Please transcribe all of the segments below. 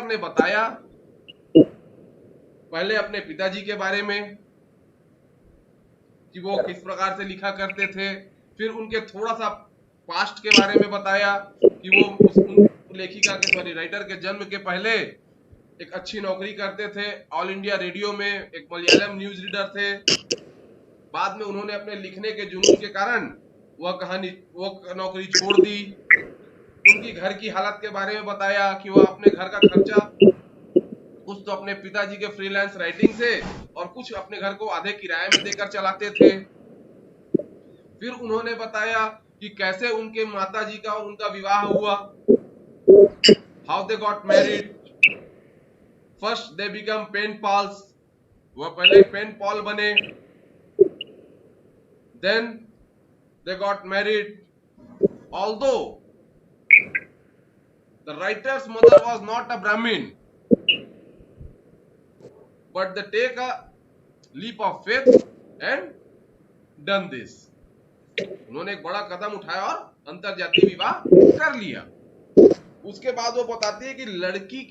Writer ने बताया पहले अपने पिताजी के बारे में कि वो किस प्रकार से लिखा करते थे, फिर उनके थोड़ा सा पास्ट के बारे में बताया कि वो उन लेखिका के सॉरी राइटर के जन्म के पहले एक अच्छी नौकरी करते थे, ऑल इंडिया रेडियो में एक मलयालम न्यूज रीडर थे। बाद में उन्होंने अपने लिखने के जुनून के कारण वो नौकरी छोड़ दी। उनकी घर की हालत के बारे में बताया कि वो अपने घर का खर्चा कुछ तो अपने पिताजी के फ्रीलांस राइटिंग से और कुछ अपने घर को आधे किराए में देकर चलाते थे। फिर उन्होंने बताया कि कैसे उनके माताजी का और उनका विवाह हुआ, how they got married, first they become pen pals, वह पहले पेन पॉल बने, then they got married. Although the writer's mother was not a Brahmin, but they take a leap of faith and done this। उन्होंने एक बड़ा कदम उठाया और अंतरजातीय विवाह कर लिया। उसके बाद वो बताती है कि लड़की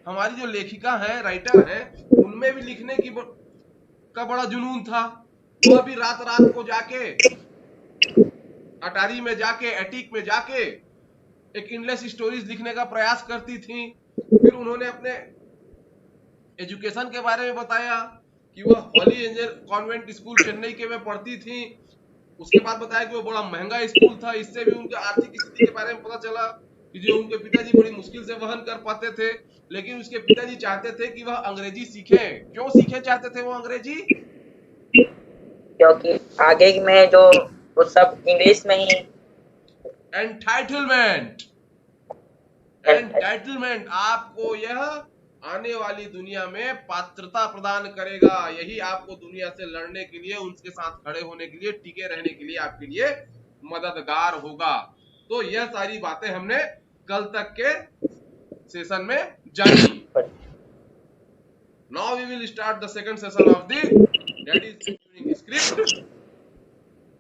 हमारी जो लेखिका है, राइटर है, उनमें भी लिखने की का बड़ा जुनून था। वो भी रात रात को जाके अटारी में जाके एटिक में जाके एक इंडलेस स्टोरीज लिखने का प्रयास करती थी। फिर उन्होंने अपने एजुकेशन के बारे में बताया कि वह हॉली एंजल कॉन्वेंट स्कूल चेन्नई के में पढ़ती थी। उसके बाद बताया कि वो बड़ा महंगा स्कूल था। इससे भी उनके आर्थिक स्थिति के बारे में पता चला कि जो उनके पिताजी बड़ी मुश्किल से वहन कर पाते थे, लेकिन उसके पिताजी चाहते थे कि वह अंग्रेजी सीखे। क्यों सीखे चाहते थे वो अंग्रेजी? क्योंकि आगे में जो वो सब इंग्लिश में ही एंटाइटलमेंट आपको यह आने वाली दुनिया में पात्रता प्रदान करेगा। यही आपको दुनिया से लड़ने के लिए, उनके साथ खड़े होने के लिए, टिके रहने के लिए आपके लिए मददगार होगा। तो यह सारी बातें हमने कल तक के सेशन में जानी। Now we will start the second session of the daddy script.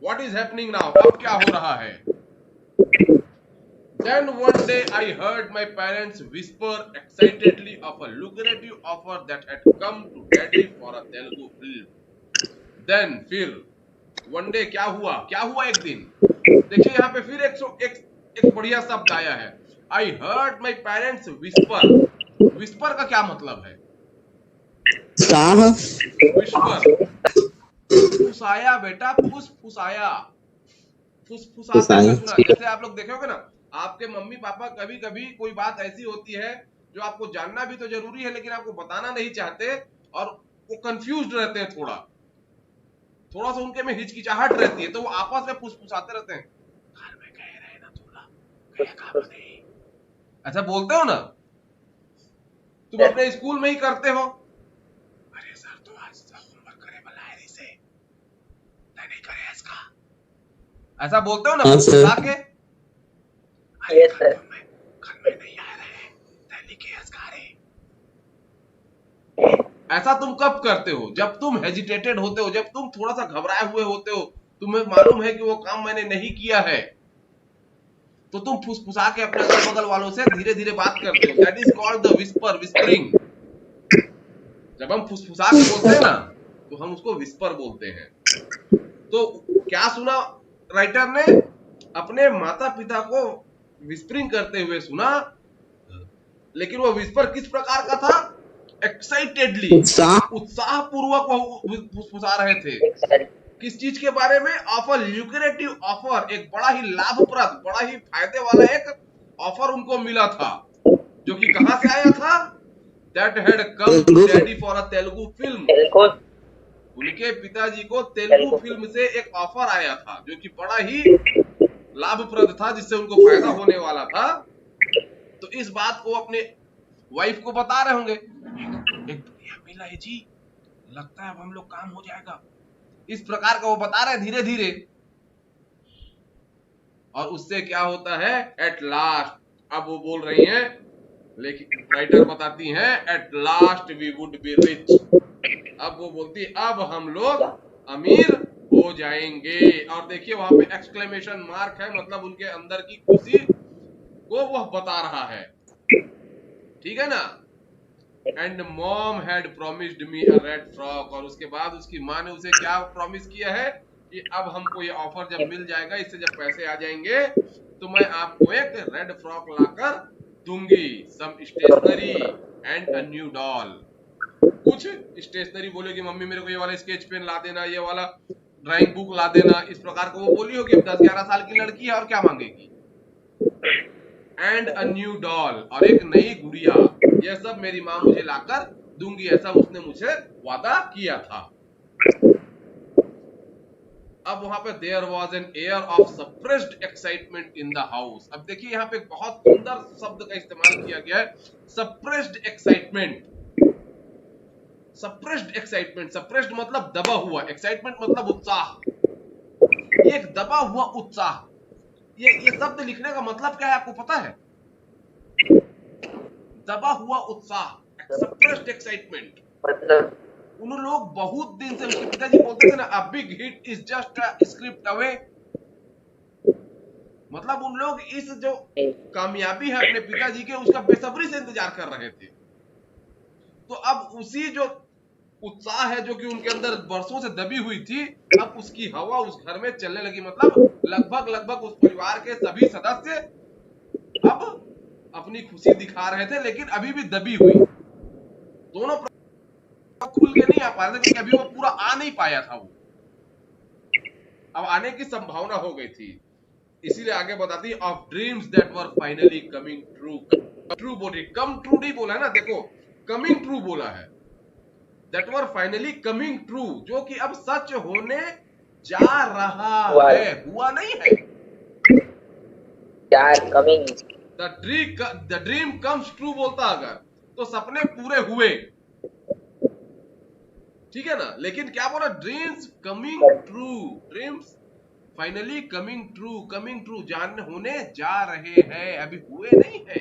What is happening now? अब क्या हो रहा है? Then one day I heard my parents whisper excitedly of a lucrative offer that had come to daddy for a Telugu film. Then फिर one day क्या हुआ एक दिन? देखिए यहाँ पे फिर एक बढ़िया शब्द आया है, I heard my parents whisper। whisper का क्या मतलब है? whisper फुसाया बेटा, फुसफुसाया, फुसफुसाते हुए सुना। जैसे आप लोग देखोगे ना, आपके मम्मी पापा कभी कभी कोई बात ऐसी होती है जो आपको जानना भी तो जरूरी है लेकिन आपको बताना नहीं चाहते और वो कंफ्यूज्ड रहते हैं, थोड़ा सा उनके में हिचकिचाहट रहती है, तो वो आपस में फुसफुसाते रहते हैं, घर में कह रहे ना थोड़ा नहीं, ऐसा बोलते हो ना। तुम अपने स्कूल में ही करते हो, अरे सर तो आज होमवर्क करे बुलाए से नहीं करे इसका, ऐसा बोलते हो ना फुसफुसा के। घर में नहीं आ रहे, दिल्ली के ऐसा तुम कब करते हो? जब तुम हेजिटेटेड होते हो, जब तुम थोड़ा सा घबराए हुए होते हो, तुम्हें मालूम है कि वो काम मैंने नहीं किया है, तो तुम फुसफुसा के अपने अगल बगल वालों से धीरे धीरे बात करते हो। That is called the whisper, whispering. जब हम फुसफुसा के बोलते हैं ना तो हम उसको विस्पर बोलते हैं। तो क्या सुना राइटर ने? अपने माता पिता को विस्परिंग करते हुए सुना, लेकिन वो विस्पर किस प्रकार का था? एक्साइटेडली, उत्साहपूर्वक वो फुसफुसा रहे थे। किस चीज के बारे में? ऑफर, ल्यूक्रेटिव ऑफर, एक बड़ा ही लाभप्रद, बड़ा ही फायदे वाला एक ऑफर उनको मिला था, जो कि कहां से आया था? That had come to daddy for a Telugu film. उनके पिताजी को तेलुगु फिल्म से एक ऑफर आया था जो कि बड़ा ही लाभप्रद था, जिससे उनको फायदा होने वाला था। तो इस बात को अपने वाइफ को बता रहे होंगे, एक बढ़िया मिला है जी, लगता है अब हम लोग काम हो जाएगा, इस प्रकार का वो बता रहे धीरे धीरे। और उससे क्या होता है? एट लास्ट, अब वो बोल रही हैं, लेकिन राइटर बताती हैं, at last we would be rich. अब वो बोलती है अब हम लोग अमीर हो जाएंगे। और देखिए वहां पे एक्सक्लेमेशन मार्क है, मतलब उनके अंदर की खुशी को वह बता रहा है, ठीक है ना। And mom had promised me a red frock, और उसके बाद उसकी माँ ने उसे क्या प्रॉमिस किया है कि अब हमको ये ऑफर जब मिल जाएगा, इससे जब पैसे आ जाएंगे तो मैं आपको एक रेड फ्रॉक लाकर दूंगी, some stationery and a new doll. कुछ स्टेशनरी बोलेगी, मम्मी मेरे को ये वाला स्केच पेन ला देना, ये वाला ड्राइंग बुक ला देना, इस प्रकार को वो बोली होगी। अब 10-11 साल की लड़की है और क्या मांगेगी। एंड अ न्यू डॉल, और एक नई गुड़िया, ये सब मेरी माँ मुझे लाकर दूंगी, ऐसा उसने मुझे वादा किया था। अब वहां पे there was an air of suppressed excitement in the house. अब देखिए यहाँ पे बहुत सुंदर शब्द का इस्तेमाल किया गया है, suppressed excitement. Suppressed excitement, suppressed मतलब दबा हुआ, एक्साइटमेंट मतलब उत्साह, ये एक दबा हुआ उत्साह। ये शब्द लिखने का मतलब क्या है आपको पता है? दबा हुआ उत्साह, सप्रेस्ड एक्साइटमेंट। मतलब उन लोग बहुत दिन से, उसके पिताजी बोलते थे ना, a big hit is just a script away. मतलब उन लोग इस जो कामयाबी है अपने पिताजी के, उसका बेसब्री से इंतजार कर रहे थे। तो अब उसी जो उत्साह है जो कि उनके अंदर बरसों से दबी हुई थी, अब उसकी हवा उस घर में चलने लगी। मतलब लगभग लगभग उस परिवार के सभी सदस्य अब अपनी खुशी दिखा रहे थे, लेकिन अभी भी दबी हुई। दोनों खुल के नहीं आ पा रहे थे, क्योंकि अभी वो पूरा आ नहीं पाया था। वो अब आने की संभावना हो गई थी। इसीलिए आगे बताती है, of dreams that were finally coming true. True बोली, कम ट्रू नहीं बोला है ना, देखो कमिंग ट्रू बोला है। That were finally coming true, जो कि अब सच होने जा रहा है, हुआ नहीं है। यार coming, the dream comes true बोलता अगर, तो सपने पूरे हुए, ठीक है ना। लेकिन क्या बोला, dreams coming true, dreams finally coming true, coming true जान होने जा रहे हैं, अभी हुए नहीं है।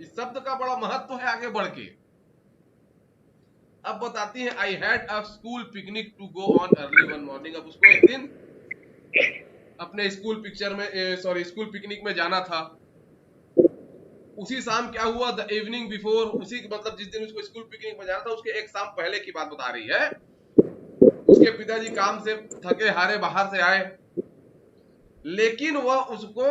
इस शब्द का बड़ा महत्व है आगे बढ़ के। अब बताती है, I had a school picnic to go on early one morning. अब उसको एक दिन अपने स्कूल पिक्चर में स्कूल पिकनिक में जाना था। उसी शाम क्या हुआ, द इवनिंग बिफोर, उसी मतलब जिस दिन उसको स्कूल पिकनिक में जाना था उसके एक शाम पहले की बात बता रही है। उसके पिताजी काम से थके हारे बाहर से आए, लेकिन वह उसको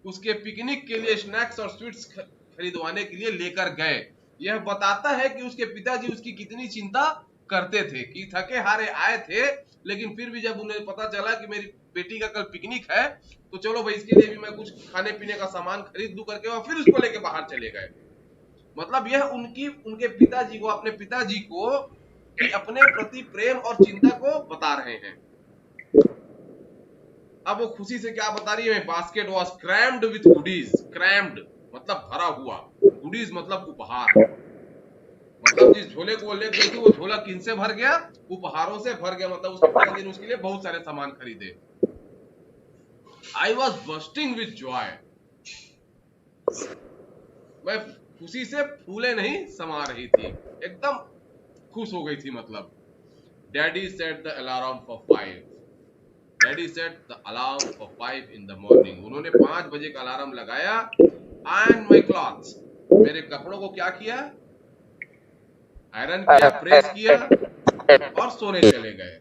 उसके पिकनिक के लिए स्नैक्स और स्वीट्स खरीदवाने के लिए लेकर गए। यह बताता है कि उसके पिताजी उसकी कितनी चिंता करते थे, कि थके हारे आए थे, लेकिन फिर भी जब उन्हें पता चला कि मेरी बेटी का कल पिकनिक है, तो चलो भाई इसके लिए भी मैं कुछ खाने पीने का सामान खरीद दूं करके, और फिर उसको लेके बाहर चले गए। मतलब यह उनके पिताजी को, अपने पिताजी को कि अपने प्रति प्रेम और चिंता को बता रहे हैं। अब वो खुशी से क्या बता रही है, basket was crammed with goodies. Crammed मतलब भरा हुआ, गुडीज मतलब उपहार। मतलब जिस झोले को वो ले गई थी, वो झोला किन से भर गया, उपहारों से भर गया। मतलब उसके पिताजी ने उसके लिए बहुत सारे सामान खरीदे। I was bursting with joy, मैं खुशी से फूले नहीं समा रही थी, एकदम खुश हो गई थी। मतलब daddy set the alarm for 5, daddy set the alarm for 5 in the morning. उन्होंने 5 बजे का अलार्म लगाया। आयरन माई क्लॉथ्स, मेरे कपड़ों को क्या किया, आयरन किया, प्रेस किया और सोने चले गए।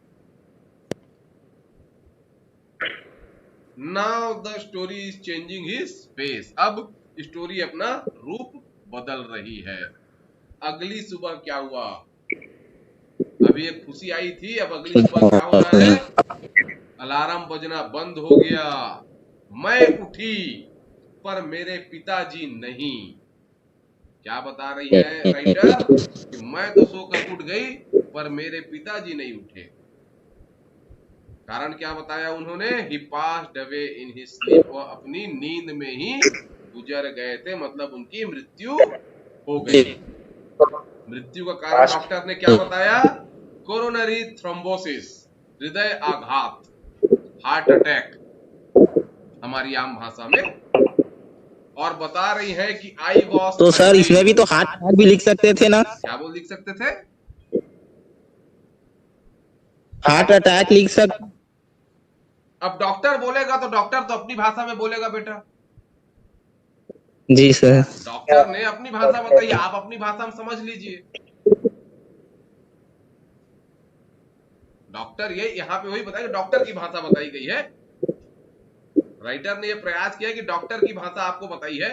Now the story is changing his face, अब स्टोरी अपना रूप बदल रही है। अगली सुबह क्या हुआ, अभी एक खुशी आई थी, अब अगली सुबह क्या हो रहा है, अलार्म बजना बंद हो गया। मैं उठी पर मेरे पिताजी नहीं। क्या बता रही है राइटर, कि मैं तो सोकर उठ गई पर मेरे पिताजी नहीं उठे। कारण क्या बताया उन्होंने, he passed away in his sleep, वो अपनी नींद में ही गुजर गए थे, मतलब उनकी मृत्यु हो गई। मृत्यु का कारण डॉक्टर ने क्या बताया, कोरोनरी थ्रोम्बोसिस, हृदय आघात, हार्ट अटैक हमारी आम भाषा में। और बता रही है कि आई वॉज, तो सर इसमें भी तो हार्ट अटैक भी लिख सकते थे ना, क्या बोल लिख सकते थे, हार्ट अटैक लिख सकते। अब डॉक्टर बोलेगा तो डॉक्टर तो अपनी भाषा में बोलेगा बेटा, जी सर। डॉक्टर ने अपनी भाषा बताई, आप अपनी भाषा में समझ लीजिए। डॉक्टर ये यहाँ पे वही बताया कि डॉक्टर की भाषा बताई गई है। राइटर ने ये प्रयास किया कि डॉक्टर की भाषा आपको बताई है,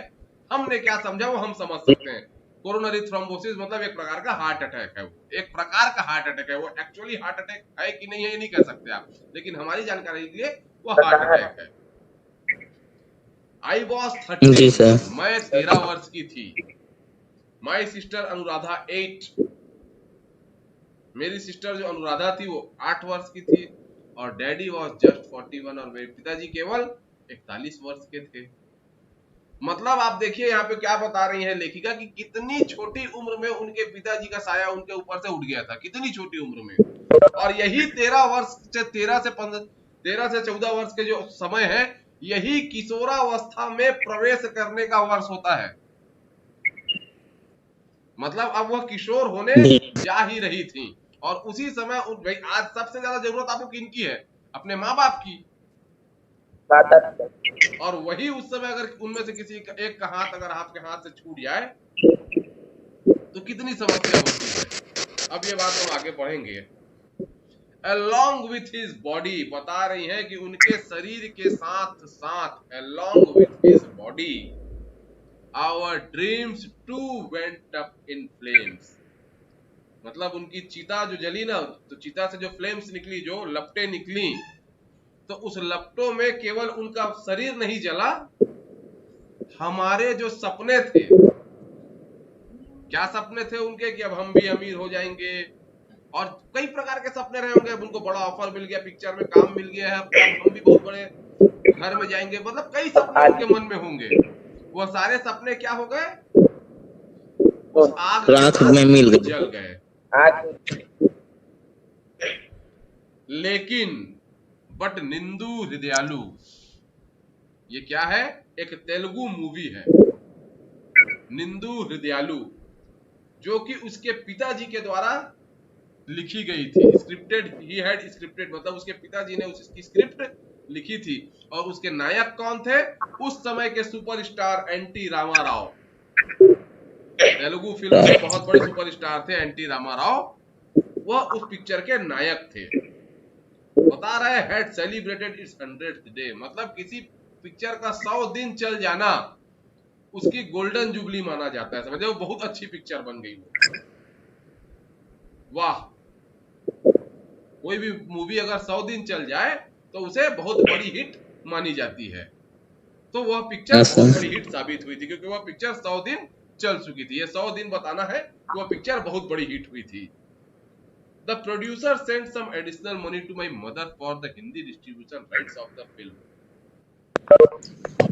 हमने क्या समझा वो हम समझ सकते हैं। कोरोनरी थ्रोम्बोसिस मतलब एक प्रकार का हार्ट अटैक है, वो एक प्रकार का हार्ट अटैक है। वो एक्चुअली हार्ट अटैक है कि नहीं है ये नहीं कह सकते आप, लेकिन हमारी जानकारी के लिए वो हार्ट अटैक है। आई वॉज जी 13, सर। मैं 13 वर्ष की थी। माई सिस्टर अनुराधा 8, मेरी सिस्टर जो अनुराधा थी वो 8 वर्ष की थी। और डैडी वॉज जस्ट 41, और मेरे पिताजी केवल 41 वर्ष के थे। मतलब आप देखिए यहाँ पे क्या बता रही है लेखिका कि कितनी छोटी उम्र में उनके पिताजी का साया उनके ऊपर से उठ गया था, कितनी छोटी उम्र में। और यही 13 से 14 वर्ष के जो समय है, यही किशोरावस्था में प्रवेश करने का वर्ष होता है। मतलब अब वह किशोर होने जी जा ही रही थी। और उसी समय भाई आज सबसे ज्यादा जरूरत आपको किनकी है? अपने माँ बाप की। और वही उस समय अगर उनमें से किसी एक का हाथ अगर आपके हाथ से छूट जाए तो कितनी समस्या होती है। अब ये बात हम आगे बढ़ेंगे। Along with his body, बता रही है कि उनके शरीर के साथ साथ, along with his body, our dreams too went up in flames। मतलब उनकी चिता जो जली ना, तो चिता से जो फ्लेम्स निकली, जो लपटें निकली, तो उस लपटों में केवल उनका शरीर नहीं जला, हमारे जो सपने थे। क्या सपने थे उनके? कि अब हम भी अमीर हो जाएंगे, और कई प्रकार के सपने रहे होंगे। अब उनको बड़ा ऑफर मिल गया, पिक्चर में काम मिल गया है, अब हम भी बहुत बड़े घर में जाएंगे। मतलब कई सपने उनके मन में होंगे। वो सारे सपने क्या हो गए? उस आग के रात साथ में मिल गए। जल गए। लेकिन बट निंदू हृदयालु, ये क्या है? एक तेलुगु मूवी है निंदू हृदयालु, जो कि उसके पिताजी के द्वारा लिखी गई थी। स्क्रिप्टेड, ही हैड स्क्रिप्टेड, मतलब उसके पिताजी ने उसकी स्क्रिप्ट लिखी थी। और उसके नायक कौन थे? उस समय के superstar NT Rama Rao. Telugu film के बहुत बड़े सुपरस्टार थे एनटी रामाराव, वह उस पिक्चर के नायक थे। बता रहे had celebrated it's 100th day, मतलब किसी पिक्चर का 100 दिन चल जाना उसकी गोल्डन जुबली माना जाता है। समझे, वो बहुत अच्छी पिक्चर बन गई वो। वाह, कोई भी मूवी अगर 100 दिन चल जाए तो उसे बहुत बड़ी हिट मानी जाती है। तो वह पिक्चर बहुत बड़ी हिट साबित हुई थी, क्योंकि वह पिक्चर 100 दिन चल चुकी थी। ये 100 दिन बताना है कि वह पिक्चर बहुत बड़ी हिट हुई थी। The producer sent some additional money to my mother for the Hindi distribution rights of the film।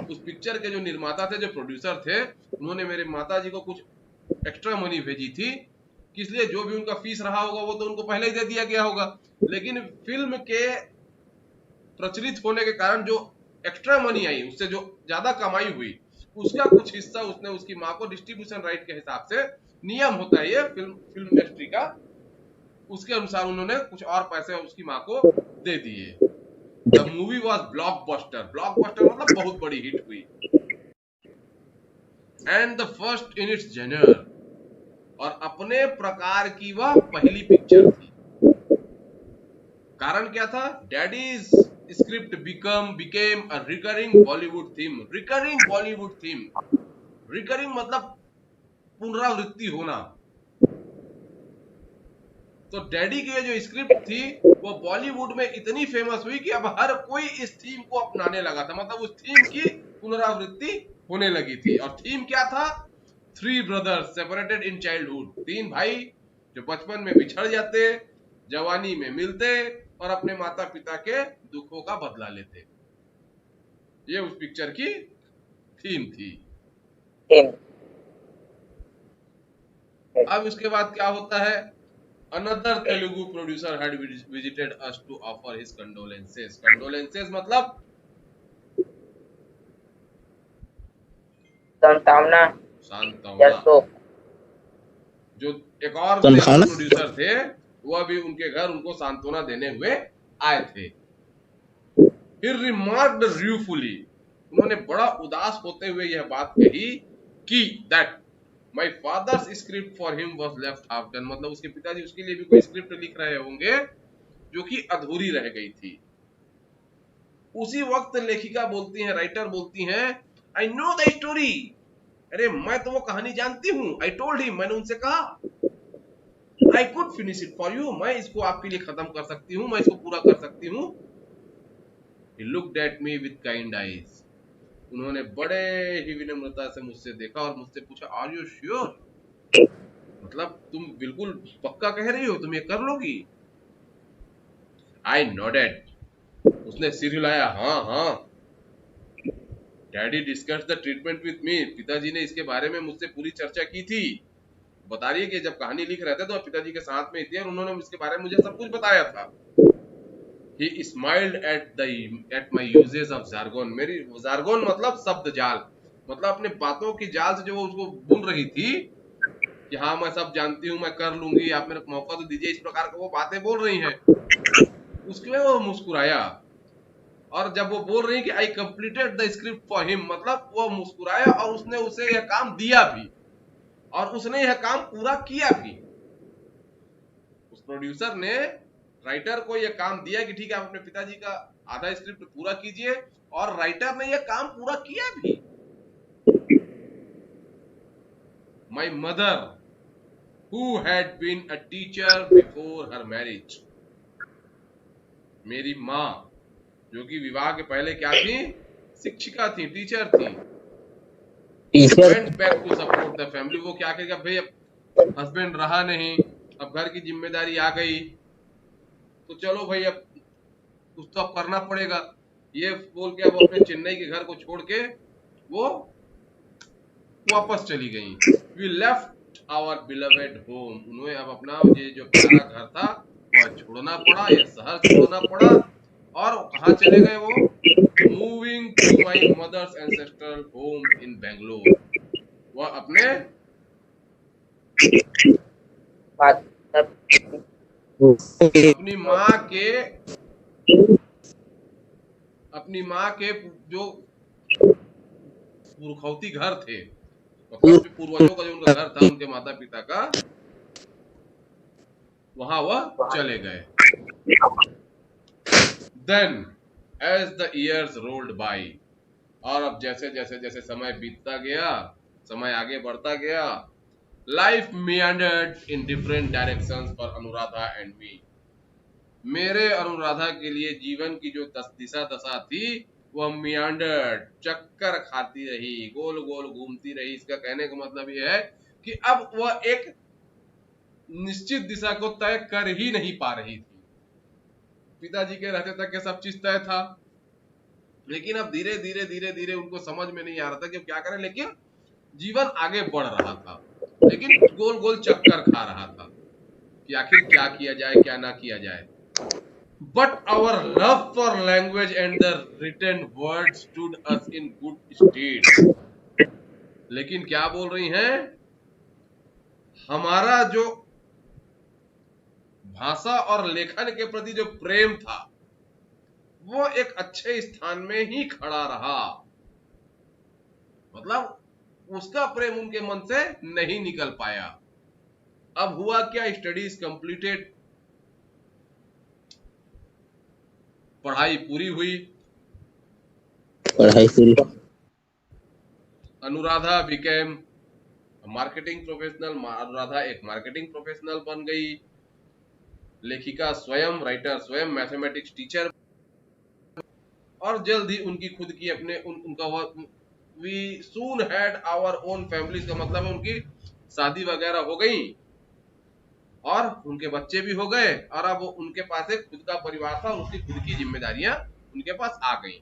उस पिक्चर के जो निर्माता थे, जो प्रोड्यूसर थे, उन्होंने मेरे माताजी को कुछ एक्स्ट्रा मनी भेजी थी। इसलिए जो भी उनका फीस रहा होगा वो तो उनको पहले ही दे दिया गया होगा, लेकिन फिल्म के प्रचलित होने के कारण जो एक्स्ट्रा मनी आई, उससे जो ज्यादा कमाई हुई, उसका कुछ हिस्सा उसने उसकी माँ को डिस्ट्रीब्यूशन राइट के हिसाब से, नियम होता है ये फिल्म इंडस्ट्री का, उसके अनुसार उन्होंने कुछ और पैसे उसकी माँ को दे दिए। The movie was blockbuster. Blockbuster मतलब बहुत बड़ी हिट हुई। And the first in its genre, और अपने प्रकार की वह पहली पिक्चर थी। कारण क्या था? Daddies script became a recurring Bollywood theme. Recurring Bollywood theme, recurring मतलब पुनरावृत्ति होना। तो डैडी की जो स्क्रिप्ट थी वो बॉलीवुड में इतनी फेमस हुई कि अब हर कोई इस थीम को अपनाने लगा था। मतलब उस थीम की पुनरावृत्ति होने लगी थी। और थीम क्या था? 3 ब्रदर्स सेपरेटेड इन चाइल्डहुड। 3 भाई जो बचपन में बिछड़ जाते, जवानी में मिलते और अपने माता पिता के दुखों का बदला लेते। ये उस पिक्चर की थीम थी। अब इसके बाद क्या होता है? Another Telugu producer had visited us to offer his condolences। Condolences मतलब सांत्वना। जो एक और तेलुगु प्रोड्यूसर थे, वह भी उनके घर उनको सांत्वना देने हुए आए थे। He remarked ruefully, उन्होंने बड़ा उदास होते हुए यह बात कही कि that my father's script for him was left half done, मतलब उसके पिताजी उसके लिए भी कोई स्क्रिप्ट लिख रहे होंगे जो कि अधूरी रह गई थी। उसी वक्त लेखिका बोलती हैं, राइटर बोलती हैं, आई नो द स्टोरी, अरे मैं तो वो कहानी जानती हूँ, आई टोल्ड हिम, मैंने उनसे कहा, I could finish it for you, मैं इसको आपके लिए खत्म कर सकती हूँ, मैं इसको पूरा कर सकती हूँ। He looked at me with kind eyes, उन्होंने बड़े ही विनम्रता से मुझसे देखा और मुझसे पूछा, आर यू श्योर, मतलब तुम बिल्कुल पक्का कह रही हो, तुम ये कर लोगी? आई नोडेड, उसने सिर हिलाया, हाँ हाँ। Daddy discuss the treatment with me, पिताजी ने इसके बारे में मुझसे पूरी चर्चा की थी। बता रही है कि जब कहानी लिख रहे थे तो पिताजी के साथ में थी और उन्होंने इसके बारे में मुझे सब कुछ बताया था। He smiled at my uses of jargon, मेरी jargon मतलब शब्द जाल, मतलब अपने बातों की जाल से जो वो उसको बुन रही थी कि हाँ मैं सब जानती हूँ, मैं कर लूंगी, आप मेरे को मौका तो दीजिए, इस प्रकार का वो बातें बोल रही हैं। उसके लिए वो मुस्कुराया, और जब वो बोल रही कि I completed the script for him, मतलब वो मुस्कुराया और उसने उसे यह काम दिया भी और उसने यह काम पूरा किया भी। उस प्रोड्यूसर ने राइटर को यह काम दिया कि ठीक है आप अपने पिताजी का आधा स्क्रिप्ट पूरा कीजिए, और राइटर ने यह काम पूरा किया भी। My mother who had been a teacher before her marriage, मेरी माँ जो कि विवाह के पहले क्या थी, शिक्षिका थी, टीचर थी। Went back to support the family, वो क्या करेगा भाई, अब हस्बैंड रहा नहीं, अब घर की जिम्मेदारी आ गई, तो चलो भाई अब कुछ तो अब करना पड़ेगा, ये बोल के अब अपने चेन्नई के घर को छोड़ के वो वापस चली गई। We left our beloved home, उन्हें अब अपना ये जो प्यारा घर था वह छोड़ना पड़ा, यह शहर छोड़ना पड़ा, और कहाँ चले गए वो, moving to my mother's ancestral home in Bangalore, वह अपने अपनी माँ के जो पुरखौती घर थे, मतलब पूर्वजों का जो उनका घर था, उनके माता पिता का, वहां वह चले गए। Then as the years rolled by, और अब जैसे जैसे जैसे समय बीतता गया, समय आगे बढ़ता गया, life meandered in different directions for Anuradha and me, मेरे अनुराधा के लिए जीवन की जो दिशा दशा थी वह meandered, चक्कर खाती रही, गोल गोल घूमती रही। इसका कहने का मतलब यह है कि अब वह एक निश्चित दिशा को तय कर ही नहीं पा रही थी। पिताजी के रहते तक के सब चीज तय था, लेकिन अब धीरे धीरे धीरे धीरे उनको समझ में नहीं आ रहा था कि क्या करें, लेकिन जीवन आगे बढ़ रहा था, लेकिन गोल गोल चक्कर खा रहा था कि आखिर क्या किया जाए क्या ना किया जाए। But our love for language and the written word stood us in good state, लेकिन क्या बोल रही हैं, हमारा जो भाषा और लेखन के प्रति जो प्रेम था वो एक अच्छे स्थान में ही खड़ा रहा, मतलब उसका प्रेम उनके मन से नहीं निकल पाया। अब हुआ क्या, स्टडीज कंप्लीटेड, पढ़ाई पूरी हुई, Anuradha became marketing professional, Anuradha एक मार्केटिंग प्रोफेशनल बन गई, लेखिका स्वयं, राइटर स्वयं मैथमेटिक्स टीचर, और जल्द ही उनकी खुद की अपने उनका we soon had our own families, का मतलब है उनकी शादी वगैरह हो गई और उनके बच्चे भी हो गए, और अब उनके पास एक खुद का परिवार था और उसकी खुद की जिम्मेदारियां उनके पास आ गई।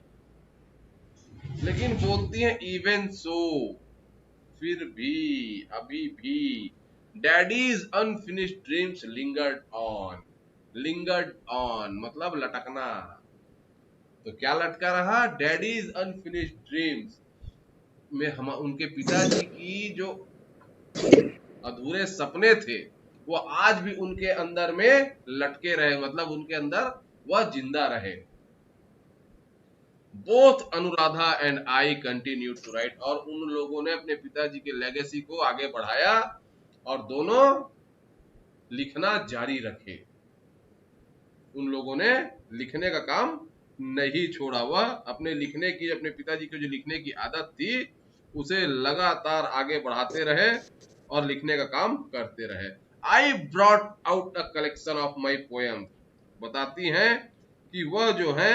लेकिन बोलती हैं इवन सो, फिर भी अभी भी daddies unfinished dreams lingered on मतलब लटकना, तो क्या लटका रहा, डैडीज अनफिनिश्ड ड्रीम्स में हम उनके पिताजी की जो अधूरे सपने थे वो आज भी उनके अंदर में लटके रहे, मतलब उनके अंदर वह जिंदा रहे। Both Anuradha and I continue to write, और उन लोगों ने अपने पिताजी के लेगेसी को आगे बढ़ाया और दोनों लिखना जारी रखे। उन लोगों ने लिखने का काम नहीं छोड़ा, वह अपने लिखने की, अपने पिताजी की जो लिखने की आदत थी उसे लगातार आगे बढ़ाते रहे और लिखने का काम करते रहे। I brought out a collection of my poem, बताती हैं कि वह जो है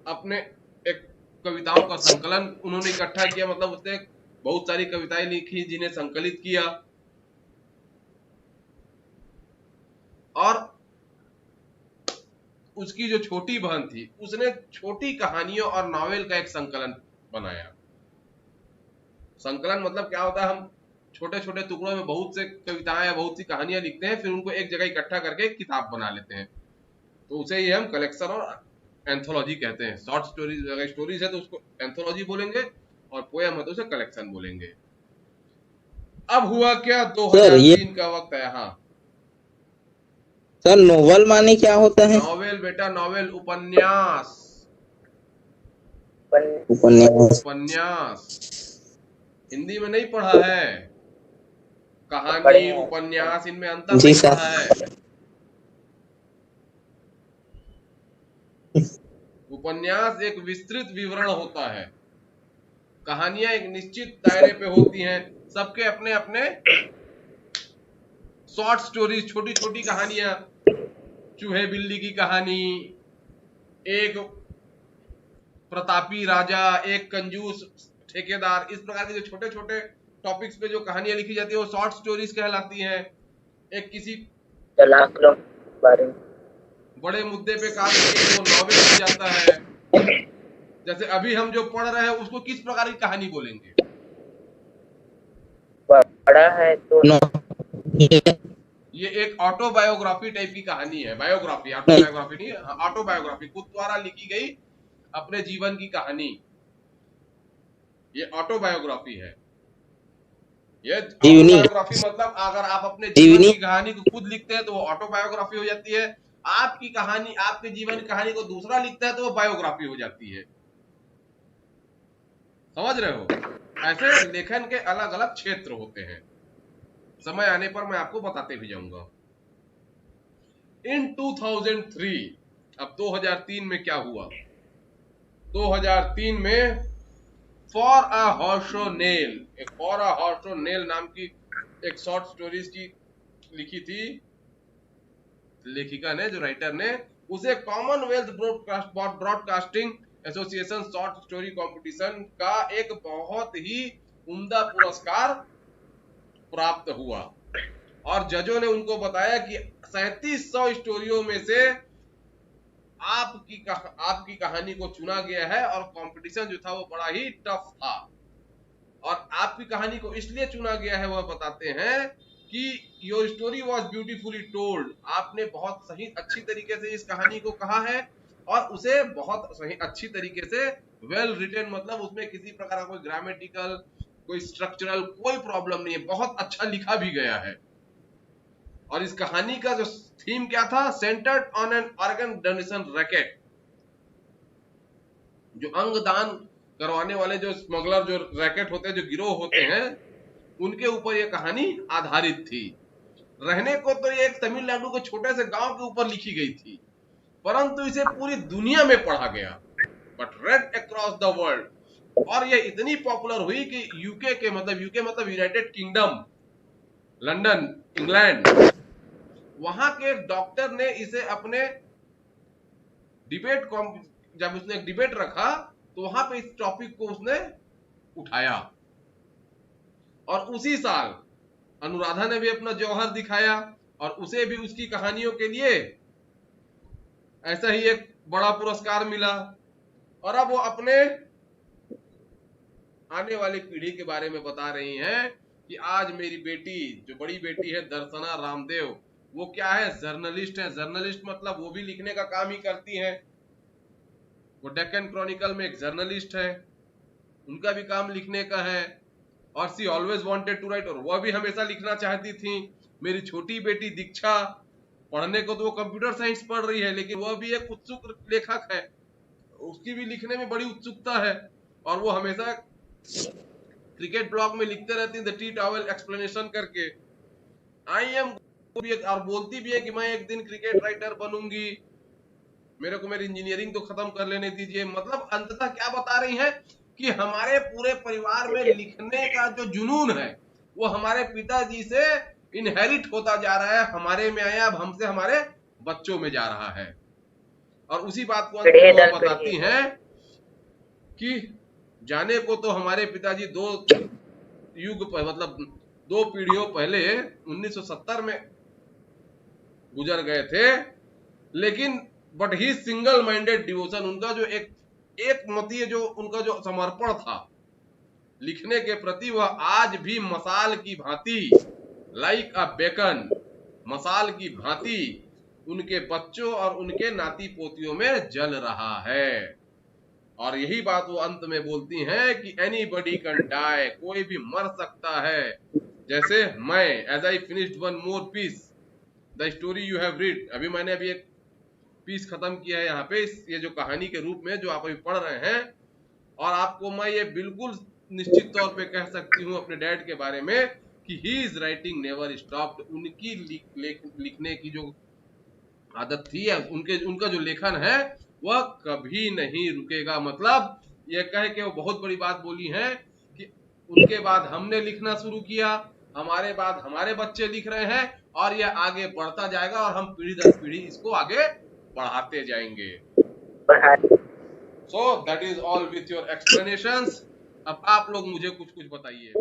अपने एक कविताओं का संकलन उन्होंने इकट्ठा किया, मतलब उसने बहुत सारी कविताएं लिखी जिन्हें संकलित किया, और उसकी जो छोटी बहन थी उसने छोटी कहानियों और नॉवेल का एक संकलन बनाया। संकलन मतलब क्या होता है, हम छोटे छोटे टुकड़ों में बहुत से कविताएं या बहुत सी कहानियां लिखते हैं, फिर उनको एक जगह इकट्ठा करके किताब बना लेते हैं, तो उसे ही हम कलेक्शन और एंथोलॉजी कहते हैं। शॉर्ट स्टोरीज, अगर स्टोरीज है तो उसको एंथोलॉजी बोलेंगे, और पोएम है तो उसे कलेक्शन बोलेंगे। अब हुआ क्या, 2003 का वक्त है। हाँ सर, नोवेल माने क्या होता है? नॉवेल बेटा, नॉवेल उपन्यास, उपन्यास। उपन्यास हिंदी में नहीं पढ़ा है, कहानी उपन्यास इनमें अंतर जी नहीं सर। पढ़ा है। उपन्यास एक विस्तृत विवरण होता है, कहानियां एक निश्चित दायरे पे होती हैं, सबके अपने अपने शॉर्ट स्टोरीज, छोटी छोटी कहानियां, चूहे बिल्ली की कहानी, एक प्रतापी राजा, एक कंजूस ठेकेदार, इस प्रकार के जो छोटे छोटे टॉपिक्स पे जो कहानियां लिखी जाती है वो शॉर्ट स्टोरीज कहलाती हैं। एक किसी बड़े मुद्दे पे काम करके वो नॉवेल बन जाता है। जैसे अभी हम जो पढ़ रहे हैं उसको किस प्रकार की कहानी बोलेंगे? बड़ा है तो ये एक ऑटोबायोग्राफी टाइप की कहानी है। बायोग्राफी, ऑटोबायोग्राफी नहीं, ऑटोबायोग्राफी, खुद द्वारा लिखी गई अपने जीवन की कहानी, ये ऑटोबायोग्राफी है। ये ऑटोबायोग्राफी मतलब अगर आप अपने जीवन की कहानी को खुद लिखते हैं तो वो ऑटोबायोग्राफी हो जाती है, आपकी कहानी, आपके जीवन की कहानी को दूसरा लिखता है तो वो बायोग्राफी हो जाती है। समझ रहे हो? ऐसे लेखन के अलग अलग क्षेत्र होते हैं, समय आने पर मैं आपको बताते भी जाऊंगा। इन 2003, अब 2003 में क्या हुआ? 2003 में फॉर अ हॉर्सो नेल, एक फॉर अ हॉर्सो नेल नाम की एक शॉर्ट स्टोरीज की लिखी थी लेखिका ने, जो राइटर ने, उसे Commonwealth broadcasting association short story competition का एक बहुत ही उम्दा पुरस्कार प्राप्त हुआ, और जजों ने उनको बताया कि 3700 स्टोरियों में से आपकी कहानी को चुना गया है, और कंपटीशन जो था वो बड़ा ही टफ था। और आपकी कहानी को इसलिए चुना गया है, वह बताते हैं कि your story was beautifully told, आपने बहुत सही अच्छी तरीके से इस कहानी को कहा है, और उसे बहुत सही अच्छी तरीके से वेल रिटन, मतलब उसमें किसी प्रकार का कोई ग्रामेटिकल, कोई स्ट्रक्चरल कोई प्रॉब्लम नहीं है, बहुत अच्छा लिखा भी गया है। और इस कहानी का जो थीम क्या था, centred on an organ donation racket, जो अंगदान करवाने वाले जो स्मगलर, जो रैकेट होते हैं, जो गिरोह होते हैं, उनके ऊपर यह कहानी आधारित थी। रहने को तो ये एक तमिलनाडु के छोटे से गांव के यूपर लिखी गई थी, परंतु इसे पूरी दुनिया में पढ़ा गया, but red across the world, और ये इतनी पॉपुलर हुई कि यूके मतलब यूनाइटेड किंगडम, लंदन, इंग्लैंड, वहां के एक डॉक्टर ने इसे अपने डिबेट, जब उसने एक डिबेट रखा तो वहां पे इस टॉपिक को उसने उठाया, और उसी साल अनुराधा ने भी अपना जौहर दिखाया, और उसे भी उसकी कहानियों के लिए ऐसा ही एक बड़ा पुरस्कार मिला। और अब वो अपने आने वाली पीढ़ी के बारे में बता रही हैं कि आज मेरी बेटी, जो बड़ी बेटी है दर्शना रामदेव, वो क्या है, जर्नलिस्ट है। जर्नलिस्ट मतलब वो भी लिखने का काम ही करती हैं, वो डेक्कन क्रॉनिकल में एक जर्नलिस्ट है, उनका भी काम लिखने का है, और सी ऑलवेज वांटेड टू राइट, और वह भी हमेशा लिखना चाहती थी। मेरी छोटी बेटी दीक्षा पढ़ने को तो वो कंप्यूटर साइंस पढ़ रही है, लेकिन वह भी एक उत्सुक लेखक है, उसकी भी लिखने में बड़ी उत्सुकता है और वो हमेशा क्रिकेट ब्लॉग में लिखते रहती है द टी टॉवल एक्सप्लेनेशन करके। आई एम और बोलती भी है कि मैं एक दिन क्रिकेट राइटर बनूंगी, मेरे को मेरी इंजीनियरिंग तो खत्म कर लेने दीजिए। मतलब अंततः क्या बता रही है कि हमारे पूरे परिवार में लिखने का जो जुनून है वो हमारे पिताजी से इनहेरिट होता जा रहा है, हमारे में आया, अब हमसे हमारे बच्चों में जा रहा है। और उसी बात को अंत में वो बताती हैं कि जाने को तो हमारे पिताजी दो युग पर, मतलब 2 पीढ़ियों पहले 1970 में गुजर गए थे, लेकिन but he single minded devotion, उनका जो एक मतीय जो उनका जो समर्पण था लिखने के प्रति, वह आज भी मसाल की भांति, लाइक अ बेकन, मसाल की भांति उनके बच्चों और उनके नाती पोतियों में जल रहा है। और यही बात वो अंत में बोलती हैं कि एनीबडी कैन डाई, कोई भी मर सकता है। जैसे मैं, as I finished one more piece the story you have read, अभी मैंने एक पीस खत्म किया है यहाँ पे, ये जो कहानी के रूप में जो आप अभी पढ़ रहे हैं, और आपको मैं ये बिल्कुल निश्चित तौर पे कह सकती हूँ अपने डैड के बारे में कि he is writing never stopped. उनकी लिखने की जो आदत थी, उनका जो लेखन है वह कभी नहीं रुकेगा। मतलब ये कह के वो बहुत बड़ी बात बोली है कि उनके बाद हमने लिखना शुरू किया, हमारे बाद हमारे बच्चे लिख रहे हैं, और यह आगे बढ़ता जाएगा और हम पीढ़ी दर पीढ़ी इसको आगे बढ़ाते जाएंगे। So that is all with your explanations. अब आप लोग मुझे कुछ बताइए।